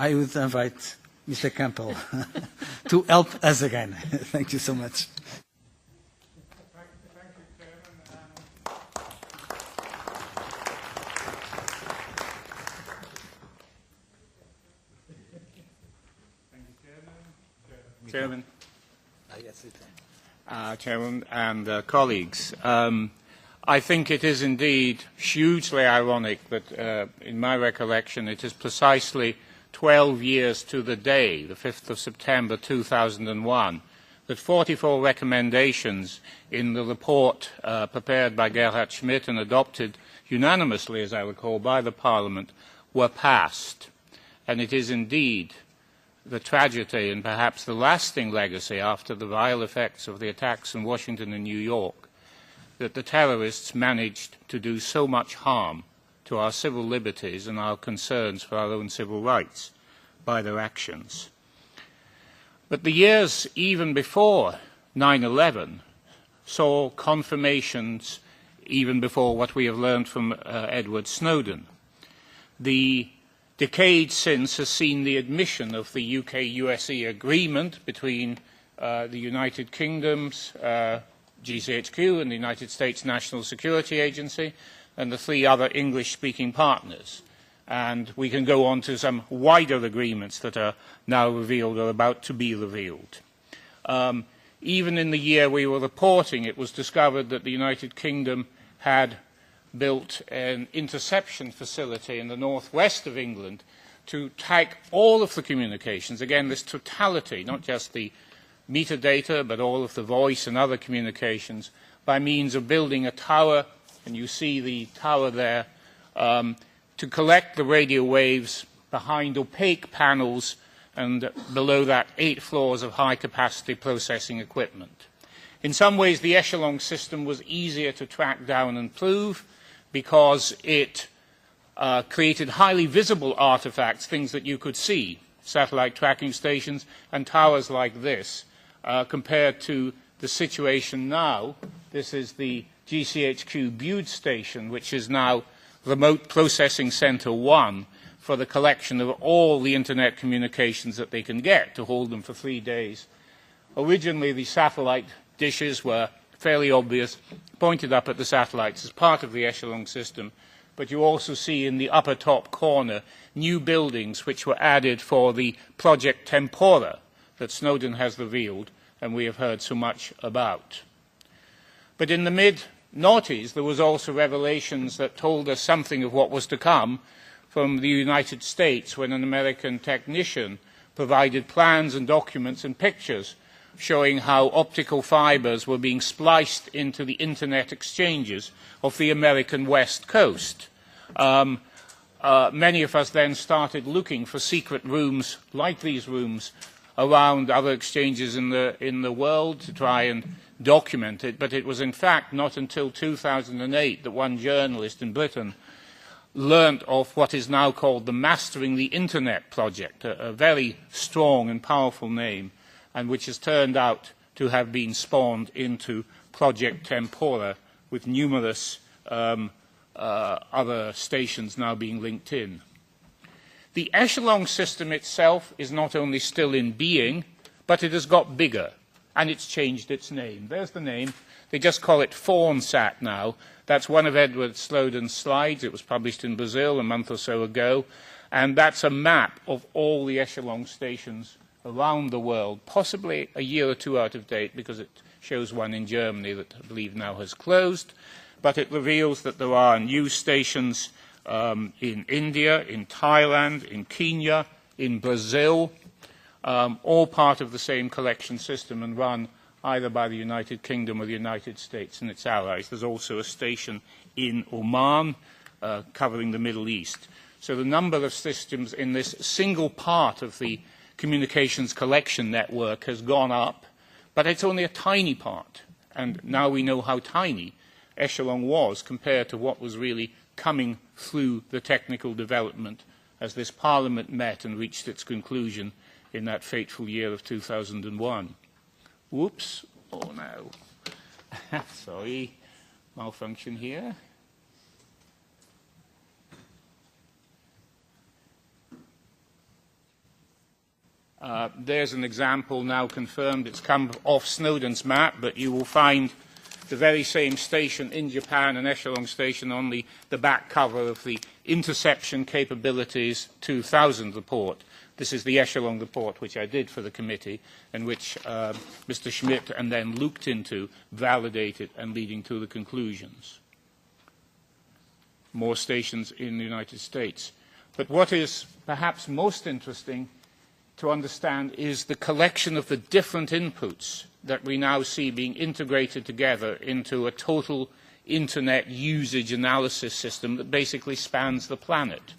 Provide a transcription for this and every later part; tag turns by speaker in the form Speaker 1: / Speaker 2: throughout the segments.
Speaker 1: I would invite Mr. Campbell to help us again. Thank you so much.
Speaker 2: Chairman, Chairman and colleagues, I think it is indeed hugely ironic that, in my recollection, it is precisely 12 years to the day, the 5th of September 2001, that 44 recommendations in the report prepared by Gerhard Schmidt and adopted unanimously, as I recall, by the Parliament, were passed. And it is indeed the tragedy and perhaps the lasting legacy after the vile effects of the attacks in Washington and New York that the terrorists managed to do so much harm to our civil liberties and our concerns for our own civil rights by their actions. But the years even before 9/11 saw confirmations even before what we have learned from Edward Snowden. The decade since has seen the admission of the UK-USA agreement between the United Kingdom's GCHQ and the United States National Security Agency and the 3 other English-speaking partners. And we can go on to some wider agreements that are now revealed or about to be revealed. Even in the year we were reporting, it was discovered that the United Kingdom had built an interception facility in the northwest of England to track all of the communications, again, this totality, not just the metadata, but all of the voice and other communications, by means of building a tower, and you see the tower there, to collect the radio waves behind opaque panels and below that 8 floors of high-capacity processing equipment. In some ways, the echelon system was easier to track down and prove, because it created highly visible artifacts, things that you could see, satellite tracking stations and towers like this, compared to the situation now. This is the GCHQ Bude station, which is now Remote Processing Center 1 for the collection of all the internet communications that they can get, to hold them for 3 days. Originally, the satellite dishes were fairly obvious, pointed up at the satellites as part of the echelon system, but you also see in the upper top corner new buildings which were added for the Project Tempora that Snowden has revealed and we have heard so much about. But in the mid-noughties, there was also revelations that told us something of what was to come from the United States, when an American technician provided plans and documents and pictures showing how optical fibers were being spliced into the internet exchanges of the American West Coast. Many of us then started looking for secret rooms like these rooms around other exchanges in the world to try and document it, but it was in fact not until 2008 that one journalist in Britain learnt of what is now called the Mastering the Internet project, a very strong and powerful name, and which has turned out to have been spawned into Project Tempora, with numerous other stations now being linked in. The echelon system itself is not only still in being, but it has got bigger, and it's changed its name. There's the name. They just call it FawnSat now. That's one of Edward Snowden's slides. It was published in Brazil a month or so ago, and that's a map of all the echelon stations around the world, possibly a year or two out of date, because it shows one in Germany that I believe now has closed, but it reveals that there are new stations in India, in Thailand, in Kenya, in Brazil, all part of the same collection system and run either by the United Kingdom or the United States and its allies. There's also a station in Oman covering the Middle East. So the number of systems in this single part of the communications collection network has gone up, but it's only a tiny part. And now we know how tiny echelon was compared to what was really coming through the technical development as this Parliament met and reached its conclusion in that fateful year of 2001. Whoops. Oh, no. Sorry. Malfunction here. There's an example now confirmed. It's come off Snowden's map, but you will find the very same station in Japan, an echelon station, on the back cover of the Interception Capabilities 2000 report. This is the echelon report which I did for the committee, and which Mr. Schmidt and then looked into, validated, and leading to the conclusions. More stations in the United States. But what is perhaps most interesting to understand is the collection of the different inputs that we now see being integrated together into a total internet usage analysis system that basically spans the planet.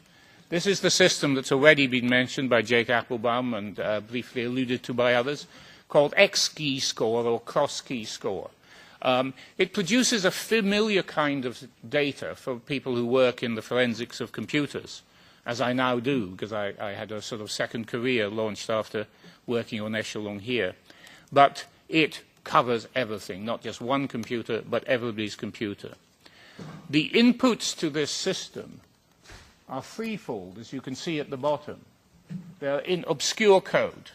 Speaker 2: This is the system that's already been mentioned by Jake Applebaum and briefly alluded to by others, called X-key score or cross-key score. It produces a familiar kind of data for people who work in the forensics of computers, as I now do, because I had a sort of second career launched after working on Echelon here. But it covers everything, not just one computer, but everybody's computer. The inputs to this system are threefold, as you can see at the bottom. They're in obscure code.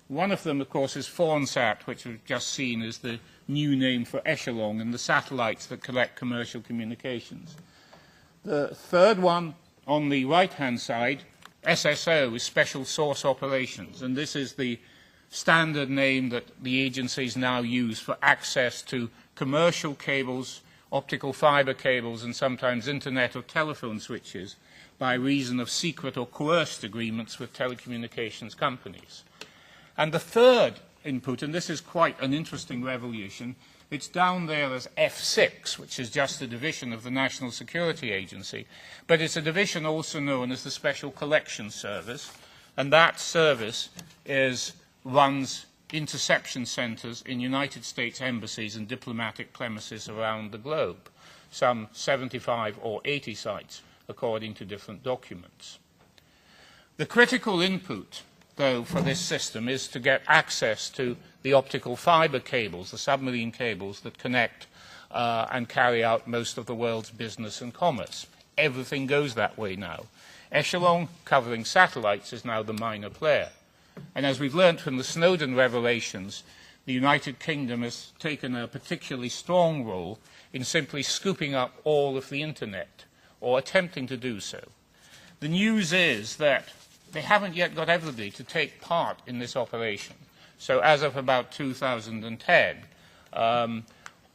Speaker 2: One of them, of course, is Fornsat, which we've just seen as the new name for Echelon and the satellites that collect commercial communications. The third one, on the right-hand side, SSO, is Special Source Operations, and this is the standard name that the agencies now use for access to commercial cables, optical fiber cables, and sometimes internet or telephone switches by reason of secret or coerced agreements with telecommunications companies. And the third input, and this is quite an interesting revolution, it's down there as F6, which is just a division of the National Security Agency, but it's a division also known as the Special Collections Service, and that service runs interception centers in United States embassies and diplomatic premises around the globe, some 75 or 80 sites, according to different documents. The critical input, though, for this system is to get access to the optical fiber cables, the submarine cables that connect and carry out most of the world's business and commerce. Everything goes that way now. Echelon, covering satellites, is now the minor player. And as we've learned from the Snowden revelations, the United Kingdom has taken a particularly strong role in simply scooping up all of the internet, or attempting to do so. The news is that they haven't yet got everybody to take part in this operation. So as of about 2010,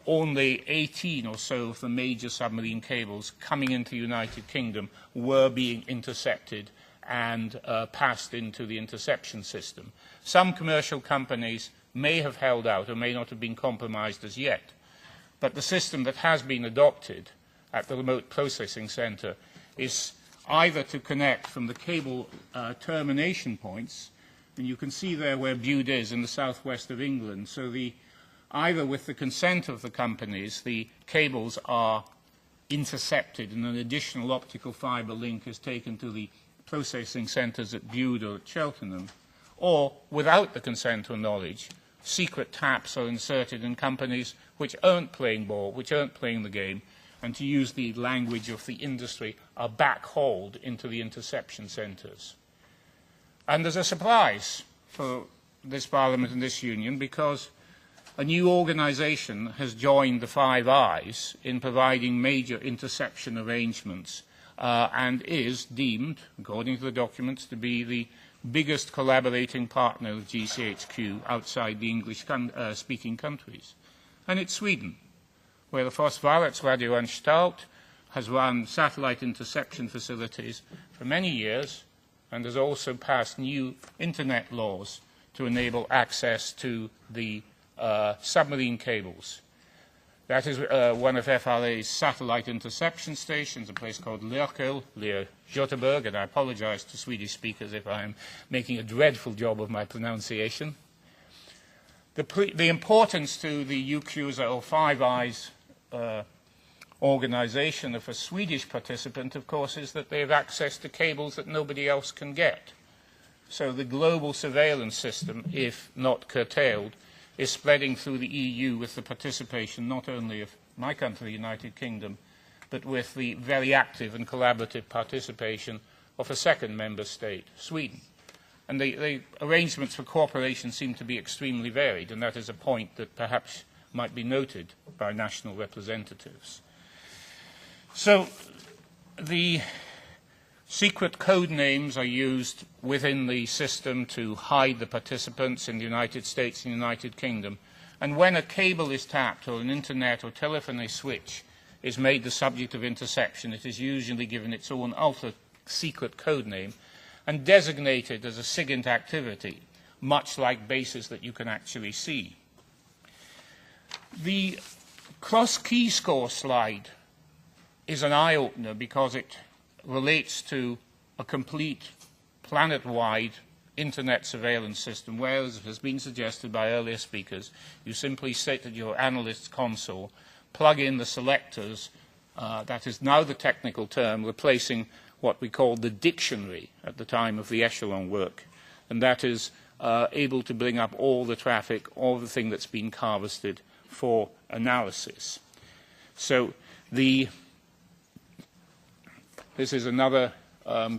Speaker 2: only 18 or so of the major submarine cables coming into the United Kingdom were being intercepted and passed into the interception system. Some commercial companies may have held out or may not have been compromised as yet. But the system that has been adopted at the remote processing center is either to connect from the cable termination points, and you can see there where Bude is in the southwest of England. So either with the consent of the companies, the cables are intercepted and an additional optical fiber link is taken to the processing centers at Bude or at Cheltenham, or without the consent or knowledge, secret taps are inserted in companies which aren't playing ball, which aren't playing the game, and to use the language of the industry, are backhauled into the interception centers. And there's a surprise for this Parliament and this Union, because a new organization has joined the Five Eyes in providing major interception arrangements and is deemed, according to the documents, to be the biggest collaborating partner of GCHQ outside the English-speaking countries. And it's Sweden, where the Försvarets has run satellite interception facilities for many years and has also passed new internet laws to enable access to the submarine cables. That is one of FRA's satellite interception stations, a place called Lerkel, near Göteborg, and I apologize to Swedish speakers if I am making a dreadful job of my pronunciation. The importance to the UQSA or Five Eyes organization of a Swedish participant, of course, is that they have access to cables that nobody else can get. So the global surveillance system, if not curtailed, is spreading through the EU with the participation not only of my country, the United Kingdom, but with the very active and collaborative participation of a second member state, Sweden. And the arrangements for cooperation seem to be extremely varied, and that is a point that perhaps might be noted by national representatives. So the secret code names are used within the system to hide the participants in the United States and United Kingdom. And when a cable is tapped or an internet or telephony switch is made the subject of interception, it is usually given its own ultra-secret code name and designated as a SIGINT activity, much like bases that you can actually see. The cross-key score slide is an eye-opener because it relates to a complete planet-wide internet surveillance system, where, as has been suggested by earlier speakers, you simply sit at your analyst's console, plug in the selectors, that is now the technical term, replacing what we called the dictionary at the time of the echelon work, and that is able to bring up all the traffic, all the thing that's been harvested for analysis. So this is another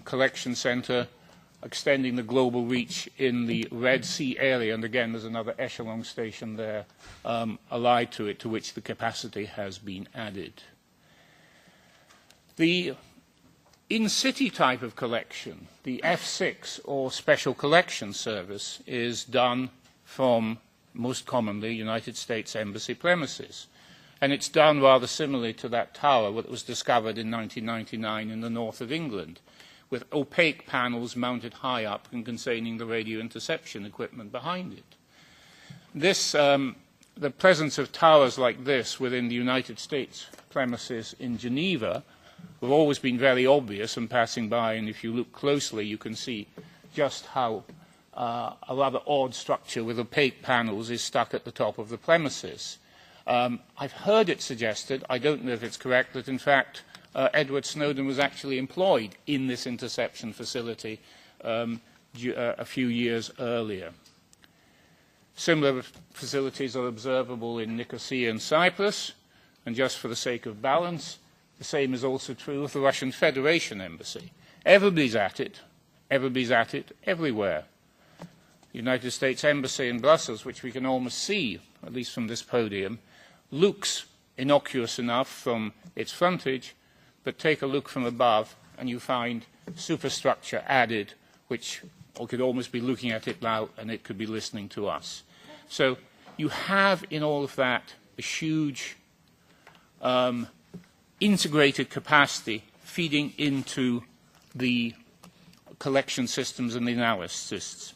Speaker 2: collection center extending the global reach in the Red Sea area, and again there's another echelon station there allied to it, to which the capacity has been added. The in-city type of collection, the F6 or Special Collection Service, is done from, most commonly, United States Embassy premises. And it's done rather similarly to that tower that was discovered in 1999 in the north of England, with opaque panels mounted high up and containing the radio interception equipment behind it. The presence of towers like this within the United States premises in Geneva have always been very obvious and passing by, and if you look closely you can see just how a rather odd structure with opaque panels is stuck at the top of the premises. I've heard it suggested, I don't know if it's correct, that in fact Edward Snowden was actually employed in this interception facility a few years earlier. Similar facilities are observable in Nicosia and Cyprus, and just for the sake of balance, the same is also true of the Russian Federation Embassy. Everybody's at it everywhere. The United States Embassy in Brussels, which we can almost see, at least from this podium, looks innocuous enough from its frontage, but take a look from above and you find superstructure added, which one could almost be looking at it now and it could be listening to us. So you have in all of that a huge integrated capacity feeding into the collection systems and the analysis.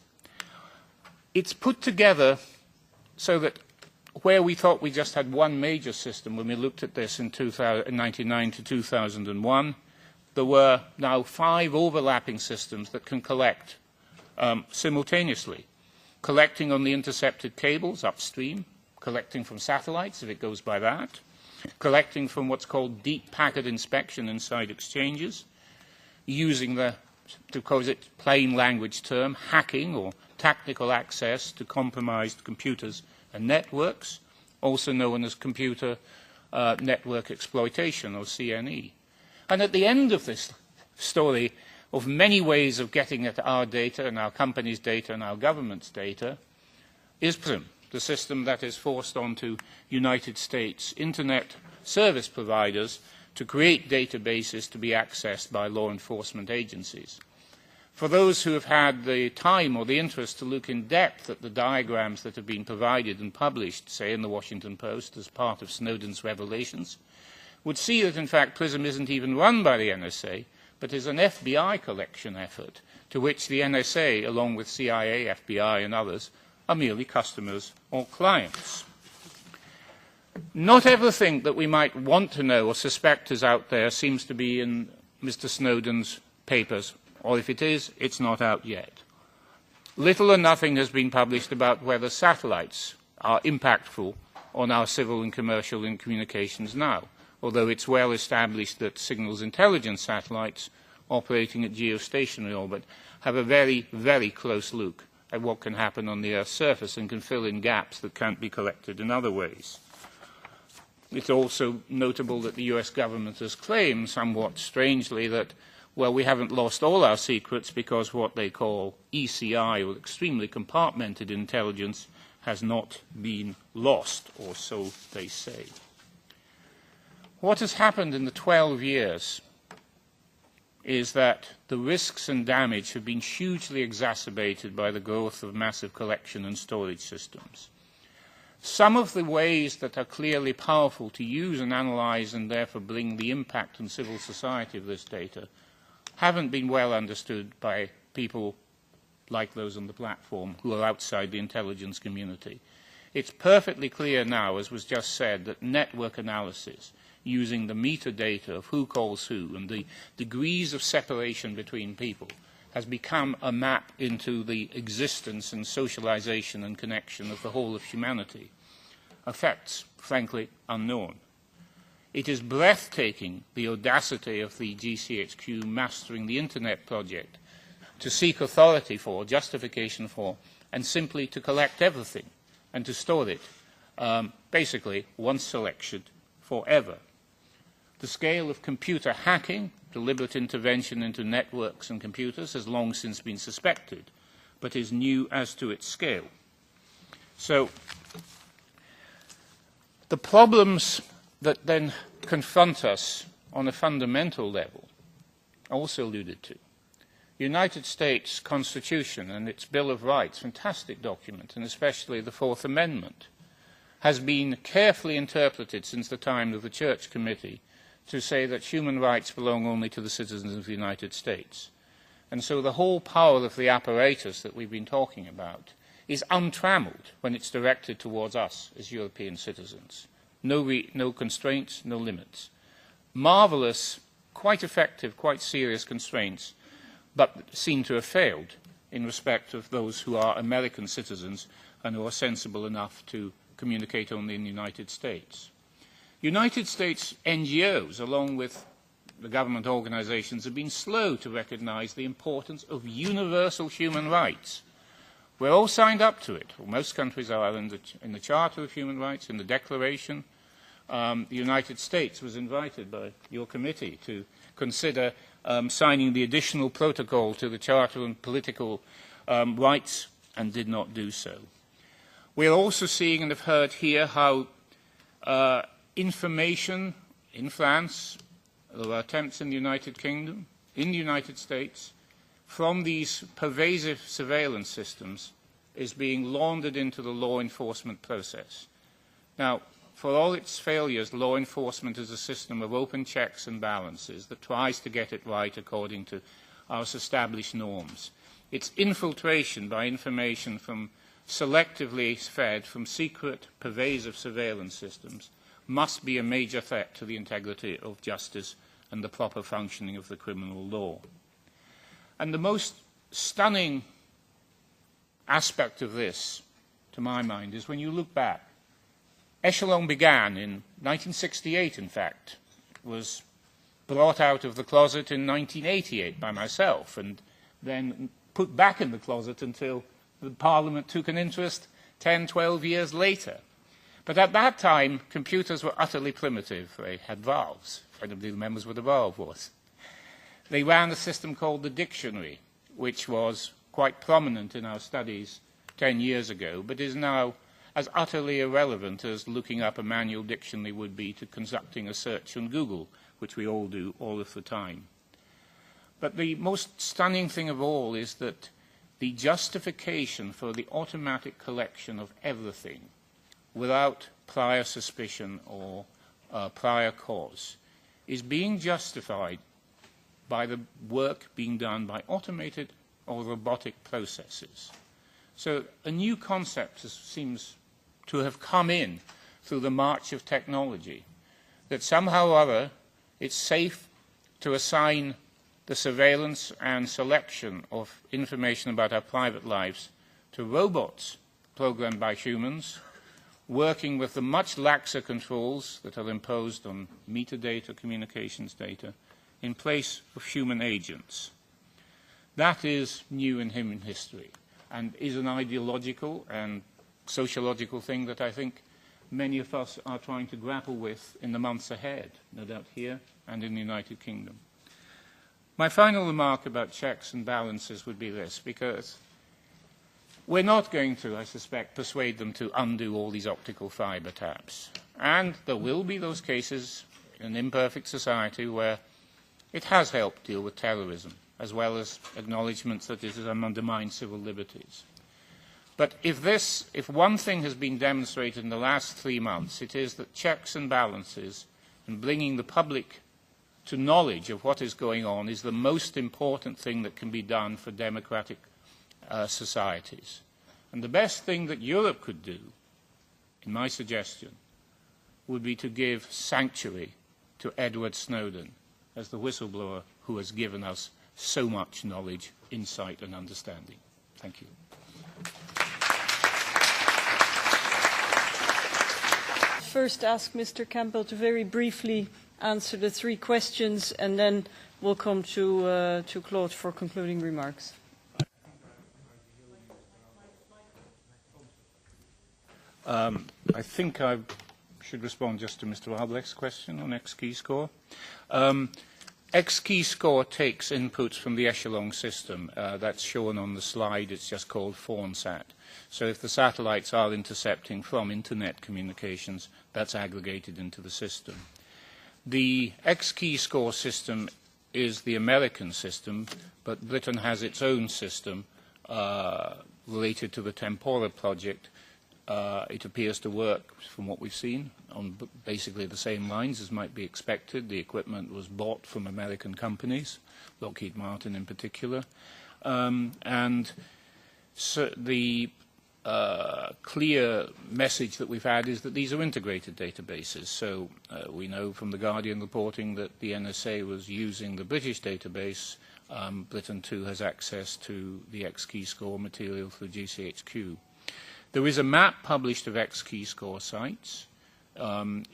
Speaker 2: It's put together so that where we thought we just had one major system when we looked at this in 1999 to 2001, there were now 5 overlapping systems that can collect simultaneously. Collecting on the intercepted cables upstream, collecting from satellites if it goes by that, collecting from what's called deep packet inspection inside exchanges, using to call it plain language term, hacking or tactical access to compromised computers and networks, also known as computer network exploitation, or CNE. And at the end of this story of many ways of getting at our data and our company's data and our government's data is PRISM, the system that is forced onto United States Internet service providers to create databases to be accessed by law enforcement agencies. For those who have had the time or the interest to look in depth at the diagrams that have been provided and published, say in the Washington Post as part of Snowden's revelations, would see that in fact PRISM isn't even run by the NSA, but is an FBI collection effort to which the NSA, along with CIA, FBI and others, are merely customers or clients. Not everything that we might want to know or suspect is out there seems to be in Mr. Snowden's papers, or if it is, it's not out yet. Little or nothing has been published about whether satellites are impactful on our civil and commercial communications now, although it's well established that signals intelligence satellites operating at geostationary orbit have a very, very close look at what can happen on the Earth's surface and can fill in gaps that can't be collected in other ways. It's also notable that the US government has claimed, somewhat strangely, that well, we haven't lost all our secrets because what they call ECI, or extremely compartmented intelligence, has not been lost, or so they say. What has happened in the 12 years is that the risks and damage have been hugely exacerbated by the growth of massive collection and storage systems. Some of the ways that are clearly powerful to use and analyze and therefore bring the impact on civil society of this data haven't been well understood by people like those on the platform who are outside the intelligence community. It's perfectly clear now, as was just said, that network analysis using the metadata of who calls who and the degrees of separation between people has become a map into the existence and socialization and connection of the whole of humanity. Effects, frankly, unknown. It is breathtaking, the audacity of the GCHQ Mastering the Internet project to seek authority for, justification for, and simply to collect everything and to store it, basically once selected, forever. The scale of computer hacking, deliberate intervention into networks and computers, has long since been suspected, but is new as to its scale. So, the problems that then confront us on a fundamental level, also alluded to. The United States Constitution and its Bill of Rights, fantastic document, and especially the Fourth Amendment, has been carefully interpreted since the time of the Church Committee to say that human rights belong only to the citizens of the United States. And so the whole power of the apparatus that we've been talking about is untrammeled when it's directed towards us as European citizens. No constraints, no limits. Marvelous, quite effective, quite serious constraints, but seem to have failed in respect of those who are American citizens and who are sensible enough to communicate only in the United States. United States NGOs, along with the government organizations, have been slow to recognize the importance of universal human rights. We're all signed up to it. Well, most countries are in the Charter of Human Rights, in the Declaration. The United States was invited by your committee to consider signing the additional protocol to the Charter on Political Rights and did not do so. We are also seeing and have heard here how information in France, there are attempts in the United Kingdom, in the United States, from these pervasive surveillance systems is being laundered into the law enforcement process. Now, for all its failures, law enforcement is a system of open checks and balances that tries to get it right according to our established norms. Its infiltration by information from selectively fed from secret, pervasive surveillance systems must be a major threat to the integrity of justice and the proper functioning of the criminal law. And the most stunning aspect of this, to my mind, is when you look back. Echelon began in 1968, in fact, was brought out of the closet in 1988 by myself, and then put back in the closet until the Parliament took an interest 10, 12 years later. But at that time, computers were utterly primitive. They had valves. If anybody remembers what a valve was. They ran a system called the dictionary, which was quite prominent in our studies 10 years ago, but is now as utterly irrelevant as looking up a manual dictionary would be to conducting a search on Google, which we all do all of the time. But the most stunning thing of all is that the justification for the automatic collection of everything without prior suspicion or prior cause is being justified by the work being done by automated or robotic processes. So a new concept seems to have come in through the march of technology, that somehow or other it's safe to assign the surveillance and selection of information about our private lives to robots programmed by humans, working with the much laxer controls that are imposed on metadata, communications data, in place of human agents. That is new in human history and is an ideological and sociological thing that I think many of us are trying to grapple with in the months ahead, no doubt here and in the United Kingdom. My final remark about checks and balances would be this, because we're not going to, I suspect, persuade them to undo all these optical fibre taps. And there will be those cases in an imperfect society where it has helped deal with terrorism, as well as acknowledgements that it has undermined civil liberties. But if one thing has been demonstrated in the last 3 months, it is that checks and balances and bringing the public to knowledge of what is going on is the most important thing that can be done for democratic societies. And the best thing that Europe could do, in my suggestion, would be to give sanctuary to Edward Snowden as the whistleblower who has given us so much knowledge, insight and understanding. Thank you.
Speaker 3: First ask Mr. Campbell to very briefly answer the 3 questions, and then we'll come to Claude for concluding remarks.
Speaker 2: I think I should respond just to Mr. Albrecht's question on X-key score. X-key score takes inputs from the echelon system. That's shown on the slide. It's just called FAWNSAT. So if the satellites are intercepting from internet communications, that's aggregated into the system. The X-key score system is the American system, but Britain has its own system related to the Tempora project. It appears to work, from what we've seen, on basically the same lines as might be expected. The equipment was bought from American companies, Lockheed Martin in particular. And so the clear message that we've had is that these are integrated databases. So we know from The Guardian reporting that the NSA was using the British database. Britain too has access to the X-key score material through GCHQ. There is a map published of X-key score sites.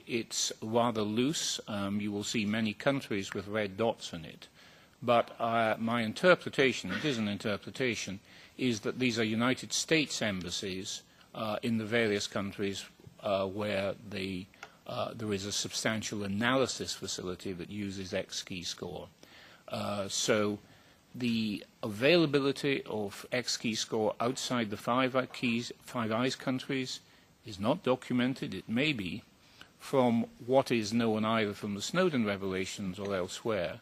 Speaker 2: It's rather loose. You will see many countries with red dots in it. But my interpretation, it is an interpretation, is that these are United States embassies in the various countries where there is a substantial analysis facility that uses X-key score. So the availability of X-key score outside the Five Eyes countries is not documented. It may be, from what is known either from the Snowden revelations or elsewhere,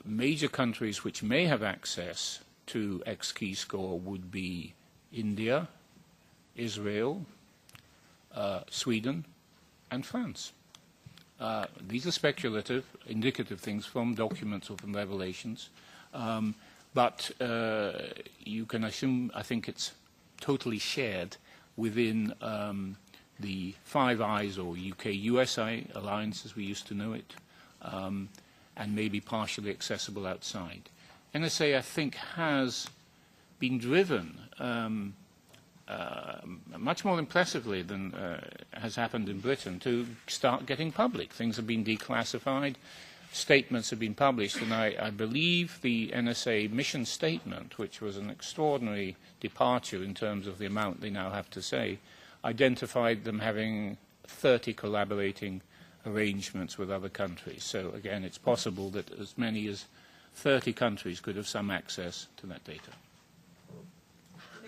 Speaker 2: major countries which may have access to X-key score would be India, Israel, Sweden, and France. These are speculative, indicative things from documents or from revelations. But you can assume, I think it's totally shared within the Five Eyes or UK-USA alliance as we used to know it, and maybe partially accessible outside. NSA, I think, has been driven much more impressively than has happened in Britain to start getting public. Things have been declassified, statements have been published, and I believe the NSA mission statement, which was an extraordinary departure in terms of the amount they now have to say, identified them having 30 collaborating arrangements with other countries. So again, it's possible that as many as 30 countries could have some access to that data.